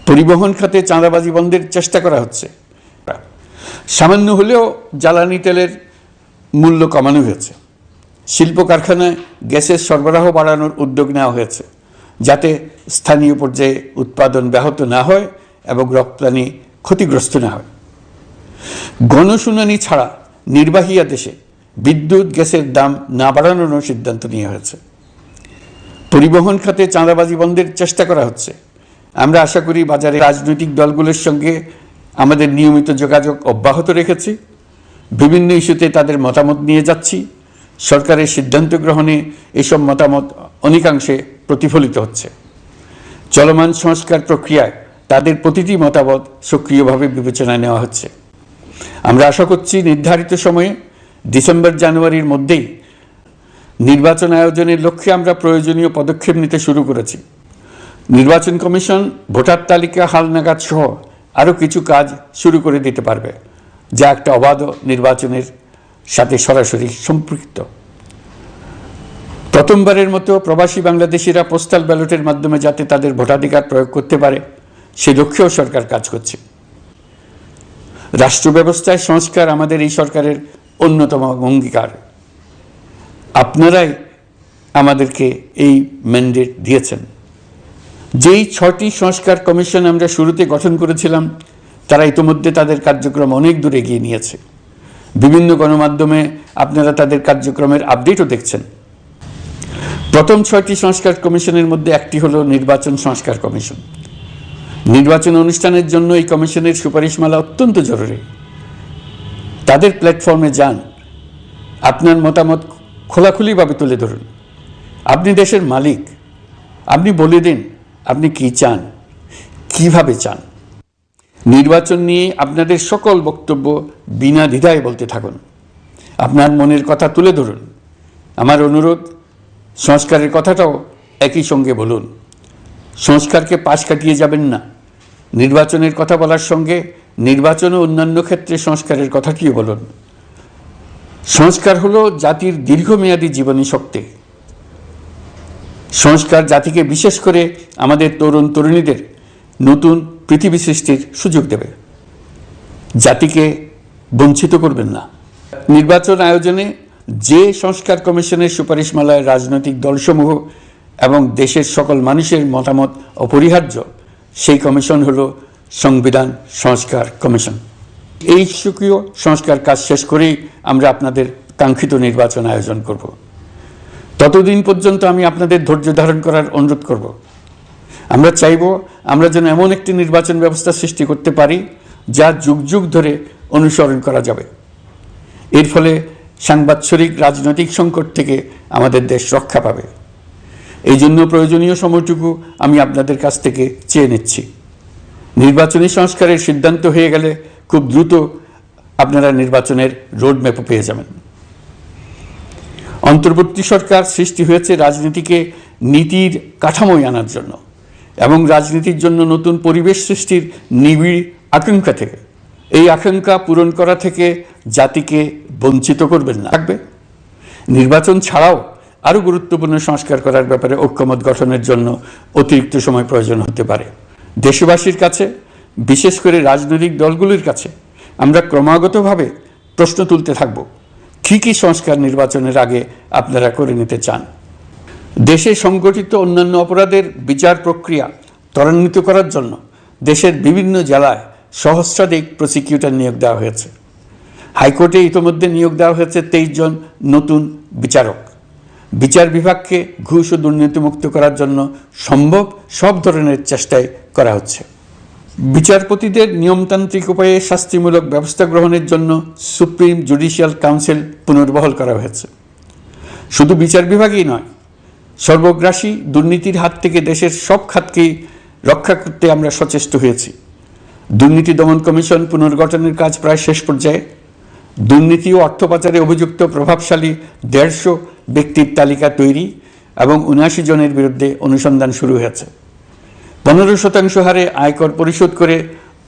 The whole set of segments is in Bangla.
পরিবহন খাতে চাঁদাবাজি বন্ধের চেষ্টা করা হচ্ছে। সামান্য হলেও জ্বালানি তেলের মূল্য কমানো হয়েছে। শিল্প কারখানায় গ্যাসের সরবরাহ বাড়ানোর উদ্যোগ নেওয়া হয়েছে, যাতে স্থানীয় পর্যায়ে উৎপাদন ব্যাহত না হয় এবং রপ্তানি ক্ষতিগ্রস্ত না হয়। গণশুনানি ছাড়া নির্বাহী আদেশে বিদ্যুৎ গ্যাসের দাম না বাড়ানোর সিদ্ধান্ত নেওয়া হয়েছে। পরিবহন খাতে চাঁদাবাজি বন্ধের চেষ্টা করা হচ্ছে। আমরা আশা করি বাজারে রাজনৈতিক দলগুলোর সঙ্গে আমাদের নিয়মিত যোগাযোগ অব্যাহত রেখেছি। বিভিন্ন ইস্যুতে তাদের মতামত নিয়ে যাচ্ছি। সরকারের সিদ্ধান্ত গ্রহণে এসব মতামত অনেকাংশে প্রতিফলিত হচ্ছে। চলমান সংস্কার প্রক্রিয়ায় তাদের প্রতিটি মতামত সক্রিয়ভাবে বিবেচনায় নেওয়া হচ্ছে। আমরা আশা করছি নির্ধারিত সময়ে ডিসেম্বর-জানুয়ারির মধ্যেই নির্বাচন আয়োজনের লক্ষ্যে আমরা প্রয়োজনীয় পদক্ষেপ নিতে শুরু করেছি। নির্বাচন কমিশন ভোটার তালিকা হালনাগাদ সহ আরও কিছু কাজ শুরু করে দিতে পারবে, যা একটা অবাধ নির্বাচনের সাথে সরাসরি সম্পৃক্ত। প্রথমবারের মতো প্রবাসী বাংলাদেশিরা পোস্টাল ব্যালটের মাধ্যমে যাতে তাদের ভোটাধিকার প্রয়োগ করতে পারে, সে লক্ষ্যেও সরকার কাজ করছে। রাষ্ট্র ব্যবস্থায় সংস্কার আমাদের এই সরকারের অন্যতম অঙ্গীকার। আপনারাই আমাদেরকে এই ম্যান্ডেট দিয়েছেন। যেই 6টি সংস্কার কমিশন আমরা শুরুতে গঠন করেছিলাম, তারা ইতিমধ্যে তাদের কার্যক্রম অনেক দূর এগিয়ে নিয়েছে। বিভিন্ন গণমাধ্যমে আপনারা তাদের কার্যক্রমের আপডেটও দেখছেন। প্রথম 6টি সংস্কার কমিশনের মধ্যে একটি হলো নির্বাচন সংস্কার কমিশন। নির্বাচন অনুষ্ঠানের জন্য এই কমিশনের সুপারিশমালা অত্যন্ত জরুরি। তাদের প্ল্যাটফর্মে যান, আপনার মতামত খোলাখুলিভাবে তুলে ধরুন। আপনি দেশের মালিক, আপনি বলে দিন আপনি কি চান, কিভাবে চান। নির্বাচন নিয়ে আপনাদের সকল বক্তব্য বিনা দ্বিধায় বলতে থাকুন। আপনার মনের কথা তুলে ধরুন। আমার অনুরোধ, সংস্কারের কথাটাও একই সঙ্গে বলুন। সংস্কারকে পাশ কাটিয়ে যাবেন না। নির্বাচনের কথা বলার সঙ্গে নির্বাচন ও অন্যান্য ক্ষেত্রে সংস্কারের কথাটিও বলুন। সংস্কার হলো জাতির দীর্ঘমেয়াদী জীবনী শক্তি। সংস্কার জাতিকে, বিশেষ করে আমাদের তরুণ তরুণীদের নতুন পৃথিবী সৃষ্টির সুযোগ দেবে। জাতিকে বঞ্চিত করবেন না। নির্বাচন আয়োজনে যে সংস্কার কমিশনের সুপারিশমালায় রাজনৈতিক দলসমূহ এবং দেশের সকল মানুষের মতামত অপরিহার্য, সেই কমিশন হলো সংবিধান সংস্কার কমিশন। এই সুকীয় সংস্কার কাজ শেষ করেই আমরা আপনাদের কাঙ্ক্ষিত নির্বাচন আয়োজন করব। ততদিন পর্যন্ত আমি আপনাদের ধৈর্য ধারণ করার অনুরোধ করব। আমরা চাইব আমরা যেন এমন একটি নির্বাচন ব্যবস্থা সৃষ্টি করতে পারি যা যুগ যুগ ধরে অনুসরণ করা যাবে। এর ফলে সাংবৎসরিক রাজনৈতিক সংকট থেকে আমাদের দেশ রক্ষা পাবে। এই জন্য প্রয়োজনীয় সময়টুকু আমি আপনাদের কাছ থেকে চেয়ে নিচ্ছি। নির্বাচনী সংস্কারের সিদ্ধান্ত হয়ে গেলে খুব দ্রুত আপনারা নির্বাচনের রোডম্যাপও পেয়ে যাবেন। অন্তর্বর্তী সরকার সৃষ্টি হয়েছে রাজনীতিকে নীতির কাঠামোয় আনার জন্য এবং রাজনীতির জন্য নতুন পরিবেশ সৃষ্টির নিবিড় আকাঙ্ক্ষা থেকে। এই আকাঙ্ক্ষা পূরণ করা থেকে জাতিকে বঞ্চিত করবেন না। থাকবে নির্বাচন ছাড়াও আরও গুরুত্বপূর্ণ সংস্কার করার ব্যাপারে ঐক্যমত গঠনের জন্য অতিরিক্ত সময় প্রয়োজন হতে পারে। দেশবাসীর কাছে, বিশেষ করে রাজনৈতিক দলগুলির কাছে আমরা ক্রমাগতভাবে প্রশ্ন তুলতে থাকব, কী কী সংস্কার নির্বাচনের আগে আপনারা করে নিতে চান। দেশে সংগঠিত অন্যান্য অপরাধের বিচার প্রক্রিয়া ত্বরান্বিত করার জন্য দেশের বিভিন্ন জেলায় সহস্রাধিক প্রসিকিউটর নিয়োগ দেওয়া হয়েছে। হাইকোর্টে ইতিমধ্যে নিয়োগ দেওয়া হয়েছে 23 জন নতুন বিচারক। বিচার বিভাগকে ঘুষ ও দুর্নীতিমুক্ত করার জন্য সম্ভব সব ধরনের চেষ্টাই করা হচ্ছে। বিচারপতিদের নিয়মতান্ত্রিক উপায়ে শাস্তিমূলক ব্যবস্থা গ্রহণের জন্য সুপ্রিম জুডিশিয়াল কাউন্সিল পুনর্বহাল করা হয়েছে। শুধু বিচার বিভাগই নয়, সর্বগ্রাসী দুর্নীতির হাত থেকে দেশের সব খাতকেই রক্ষা করতে আমরা সচেষ্ট হয়েছি। দুর্নীতি দমন কমিশন পুনর্গঠনের কাজ প্রায় শেষ পর্যায়ে। দুর্নীতি ও অর্থ পাচারে অভিযুক্ত প্রভাবশালী 150 ব্যক্তির তালিকা তৈরি এবং 79 জনের বিরুদ্ধে অনুসন্ধান শুরু হয়েছে। 15% হারে আয়কর পরিশোধ করে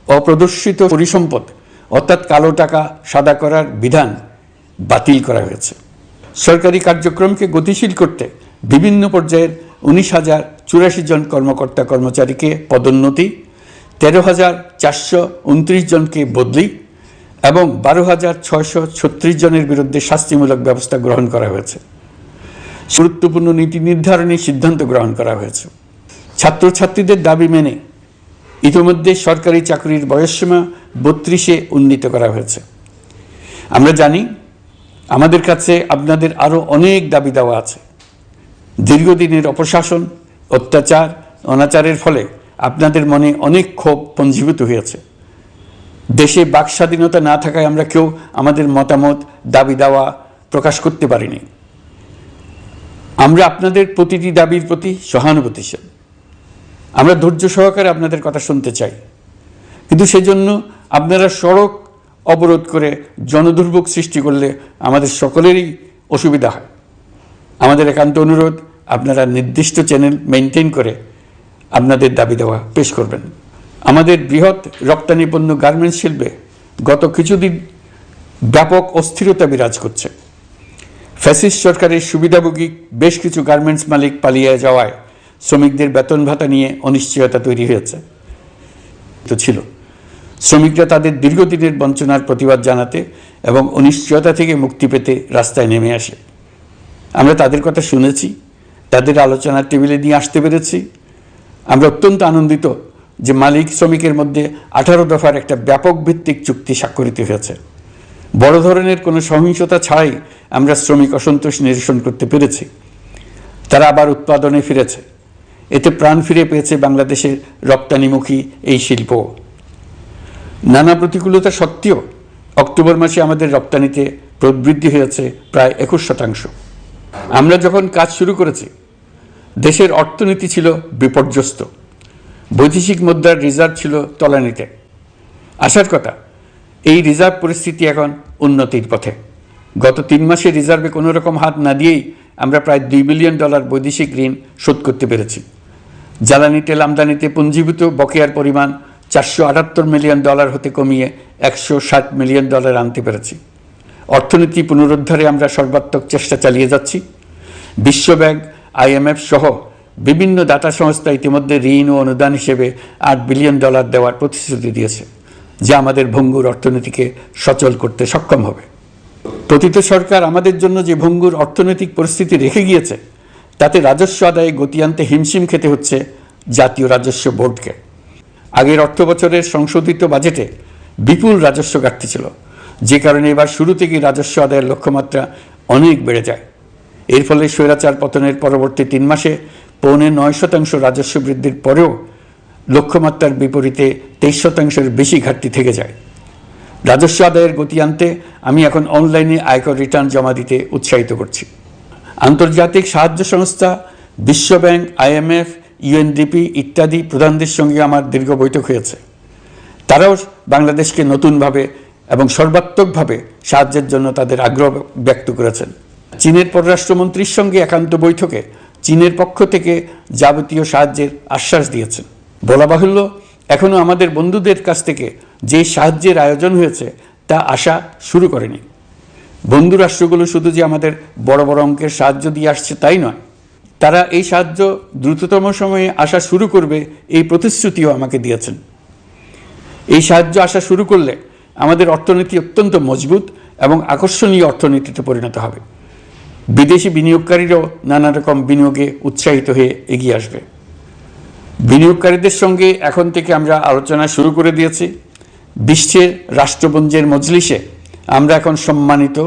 অপ্রদর্শিত পরিসম্পদ অর্থাৎ কালো টাকা সাদা করার বিধান বাতিল করা হয়েছে। সরকারি কার্যক্রমকে গতিশীল করতে বিভিন্ন পর্যায়ের 19,084 জন কর্মকর্তা কর্মচারীকে পদোন্নতি, 13,429 জনকে বদলি এবং 12,636 জনের বিরুদ্ধে শাস্তিমূলক ব্যবস্থা গ্রহণ করা হয়েছে। গুরুত্বপূর্ণ নীতি নির্ধারণী সিদ্ধান্ত গ্রহণ করা হয়েছে। ছাত্রছাত্রীদের দাবি মেনে ইতিমধ্যে সরকারি চাকরির বয়সসীমা 32-এ উন্নীত করা হয়েছে। আমরা জানি আমাদের কাছে আপনাদের আরও অনেক দাবি দেওয়া আছে। দীর্ঘদিনের অপশাসন, অত্যাচার, অনাচারের ফলে আপনাদের মনে অনেক ক্ষোভ পঞ্জীভূত হয়েছে। দেশে বাক স্বাধীনতা না থাকায় আমরা কেউ আমাদের মতামত, দাবি দেওয়া প্রকাশ করতে পারিনি। আমরা আপনাদের প্রতিটি দাবির প্রতি সহানুভূতিশীল। আমরা ধৈর্য সহকারে আপনাদের কথা শুনতে চাই, কিন্তু সেজন্য আপনারা সড়ক অবরোধ করে জনদুর্ভোগ সৃষ্টি করলে আমাদের সকলেরই অসুবিধা হয়। আমাদের একান্ত অনুরোধ, আপনারা নির্দিষ্ট চ্যানেল মেনটেন করে আপনাদের দাবি দেওয়া পেশ করবেন। আমাদের বৃহৎ রপ্তানি পণ্য গার্মেন্টস শিল্পে গত কিছুদিন ব্যাপক অস্থিরতা বিরাজ করছে। ফ্যাসিস্ট সরকারের সুবিধাভোগী বেশ কিছু গার্মেন্টস মালিক পালিয়ে যাওয়ায় শ্রমিকদের বেতন ভাতা নিয়ে অনিশ্চয়তা তৈরি হয়েছে ছিল। শ্রমিকরা তাদের দীর্ঘদিনের বঞ্চনার প্রতিবাদ জানাতে এবং অনিশ্চয়তা থেকে মুক্তি পেতে রাস্তায় নেমে আসে। আমরা তাদের কথা শুনেছি, তাদের আলোচনার টেবিলে নিয়ে আসতে পেরেছি। আমরা অত্যন্ত আনন্দিত যে মালিক শ্রমিকের মধ্যে 18 দফার একটা ব্যাপক ভিত্তিক চুক্তি স্বাক্ষরিত হয়েছে। বড় ধরনের কোনো সহিংসতা ছাড়াই আমরা শ্রমিক অসন্তোষ নিরসন করতে পেরেছি। তারা আবার উৎপাদনে ফিরেছে। এতে প্রাণ ফিরে পেয়েছে বাংলাদেশের রপ্তানিমুখী এই শিল্প। নানা প্রতিকূলতা সত্ত্বেও অক্টোবর মাসে আমাদের রপ্তানিতে প্রবৃদ্ধি হয়েছে প্রায় 21%। আমরা যখন কাজ শুরু করেছি দেশের অর্থনীতি ছিল বিপর্যস্ত, বৈদেশিক মুদ্রার রিজার্ভ ছিল তলানিতে। আসার কথা, এই রিজার্ভ পরিস্থিতি এখন উন্নতির পথে। গত 3 মাসে রিজার্ভে কোনো রকম হাত না দিয়েই আমরা প্রায় $2 বিলিয়ন বৈদেশিক ঋণ শোধ করতে পেরেছি। জ্বালানি তেল আমদানিতে পুঞ্জীভূত বকেয়ার পরিমাণ $478 মিলিয়ন হতে কমিয়ে $160 মিলিয়ন আনতে পেরেছি। অর্থনীতি পুনরুদ্ধারে আমরা সর্বাত্মক চেষ্টা চালিয়ে যাচ্ছি। বিশ্বব্যাংক, IMF সহ বিভিন্ন দাতা সংস্থা ইতিমধ্যে ঋণ ও অনুদান হিসেবে $8 বিলিয়ন দেওয়ার প্রতিশ্রুতি দিয়েছে, যা আমাদের ভঙ্গুর অর্থনীতিকে সচল করতে সক্ষম হবে। পতিত সরকার আমাদের জন্য যে ভঙ্গুর অর্থনৈতিক পরিস্থিতি রেখে গিয়েছে, তাতে রাজস্ব আদায়ে গতি আনতে হিমশিম খেতে হচ্ছে জাতীয় রাজস্ব বোর্ডকে। আগের অর্থ বছরের সংশোধিত বাজেটে বিপুল রাজস্ব ঘাটতি ছিল, যে কারণে এবার শুরু থেকেই রাজস্ব আদায়ের লক্ষ্যমাত্রা অনেক বেড়ে যায়। এর ফলে স্বৈরাচার পতনের পরবর্তী 3 মাসে 9.5% রাজস্ব বৃদ্ধির পরেও লক্ষ্যমাত্রার বিপরীতে 23%-এর বেশি ঘাটতি থেকে যায়। রাজস্ব আদায়ের গতি আনতে আমি এখন অনলাইনে আয়কর রিটার্ন জমা দিতে উৎসাহিত করছি। আন্তর্জাতিক সাহায্য সংস্থা, বিশ্বব্যাংক, IMF, UNDP ইত্যাদি প্রধানদের সঙ্গে আমার দীর্ঘ বৈঠক হয়েছে। তারাও বাংলাদেশকে নতুনভাবে এবং সর্বাত্মকভাবে সাহায্যের জন্য তাদের আগ্রহ ব্যক্ত করেছেন। চীনের পররাষ্ট্রমন্ত্রীর সঙ্গে একান্ত বৈঠকে চীনের পক্ষ থেকে যাবতীয় সাহায্যের আশ্বাস দিয়েছেন। বলা বাহুল্য, এখনও আমাদের বন্ধুদের কাছ থেকে যে সাহায্যের আয়োজন হয়েছে তা আসা শুরু করেনি। বন্ধু রাষ্ট্রগুলো শুধু যে আমাদের বড় বড় অঙ্কের সাহায্য দিয়ে আসছে তাই নয়, তারা এই সাহায্য দ্রুততম সময়ে আসা শুরু করবে এই প্রতিশ্রুতিও আমাকে দিয়েছেন। এই সাহায্য আসা শুরু করলে আমাদের অর্থনীতি অত্যন্ত মজবুত এবং আকর্ষণীয় অর্থনীতিতে পরিণত হবে। বিদেশি বিনিয়োগকারীরাও নানা রকম বিনিয়োগে উৎসাহিত হয়ে এগিয়ে আসবে। বিনিয়োগকারীদের সঙ্গে এখন থেকে আমরা আলোচনা শুরু করে দিয়েছি। বিশ্বের রাষ্ট্রপুঞ্জের মজলিসে আমরা এখন সম্মানিত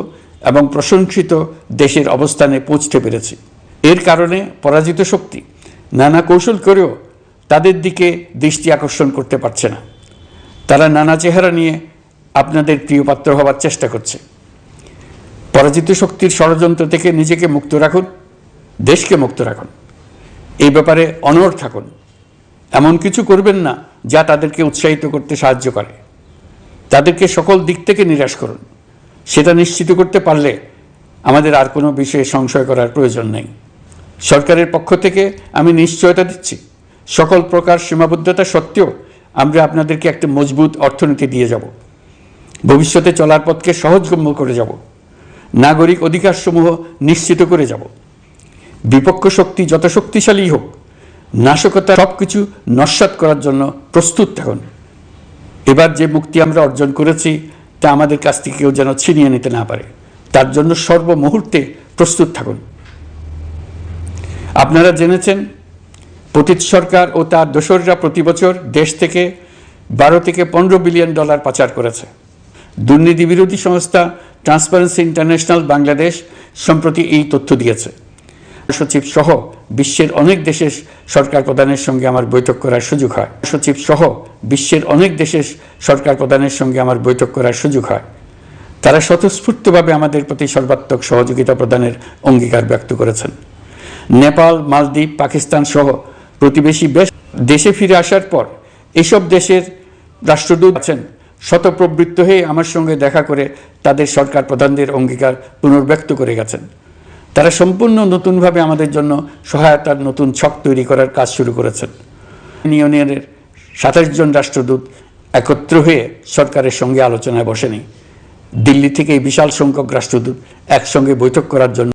এবং প্রশংসিত দেশের অবস্থানে পৌঁছতে পেরেছি। এর কারণে পরাজিত শক্তি নানা কৌশল করেও তাদের দিকে দৃষ্টি আকর্ষণ করতে পারছে না। তারা নানা চেহারা নিয়ে আপনাদের প্রিয়পাত্র হবার চেষ্টা করছে। পরাজিত শক্তির ষড়যন্ত্র থেকে নিজেকে মুক্ত রাখুন, দেশকে মুক্ত রাখুন। এই ব্যাপারে অনড় থাকুন। এমন কিছু করবেন না যা তাদেরকে উৎসাহিত করতে সাহায্য করে। তাদেরকে সকল দিক থেকে নিরাশ করুন। সেটা নিশ্চিত করতে পারলে আমাদের আর কোনো বিষয়ে সংশয় করার প্রয়োজন নেই। সরকারের পক্ষ থেকে আমি নিশ্চয়তা দিচ্ছি, সকল প্রকার সীমাবদ্ধতা সত্ত্বেও আমরা আপনাদেরকে একটা মজবুত অর্থনীতি দিয়ে যাব। ভবিষ্যতে চলার পথকে সহজগম্য করে যাব। নাগরিক অধিকারসমূহ নিশ্চিত করে যাব। বিপক্ষ শক্তি যত শক্তিশালী হোক, নাশকতা সবকিছু নস্যাৎ করার জন্য প্রস্তুত থাকুন। এবার যে মুক্তি আমরা অর্জন করেছি তা আমাদের কাছ থেকে কেউ যেন ছিনিয়ে নিতে না পারে, তার জন্য সর্বমুহূর্তে প্রস্তুত থাকুন। আপনারা জেনেছেন পতিত সরকার ও তার দোসররা প্রতি বছর দেশ থেকে 12 থেকে 15 বিলিয়ন ডলার পাচার করেছে। দুর্নীতি বিরোধী সংস্থা ট্রান্সপারেন্সি ইন্টারন্যাশনাল বাংলাদেশ সম্প্রতি এই তথ্য দিয়েছে। সচিব সহ বিশ্বের অনেক দেশের সরকার প্রধানের সঙ্গে আমার বৈঠক করার সুযোগ হয়। সচিব সহ বিশ্বের অনেক দেশের সরকার প্রধানের সঙ্গে আমার বৈঠক করার সুযোগ হয়। তারা স্বতঃস্ফূর্তভাবে আমাদের প্রতি সর্বাত্মক সহযোগিতা প্রদানের অঙ্গীকার ব্যক্ত করেছেন। নেপাল, মালদ্বীপ, পাকিস্তান সহ প্রতিবেশী দেশে ফিরে আসার পর এসব দেশের রাষ্ট্রদূত আছেন শতপ্রবৃত্ত হয়ে আমার সঙ্গে দেখা করে তাদের সরকার প্রধানদের অঙ্গীকার পুনর্ব্যক্ত করে গেছেন। তারা সম্পূর্ণ নতুনভাবে আমাদের জন্য সহায়তার নতুন ছক তৈরি করার কাজ শুরু করেছেন। ইউনিয়নের 27 জন রাষ্ট্রদূত একত্র হয়ে সরকারের সঙ্গে আলোচনায় বসেনি। দিল্লি থেকে এই বিশাল সংখ্যক রাষ্ট্রদূত একসঙ্গে বৈঠক করার জন্য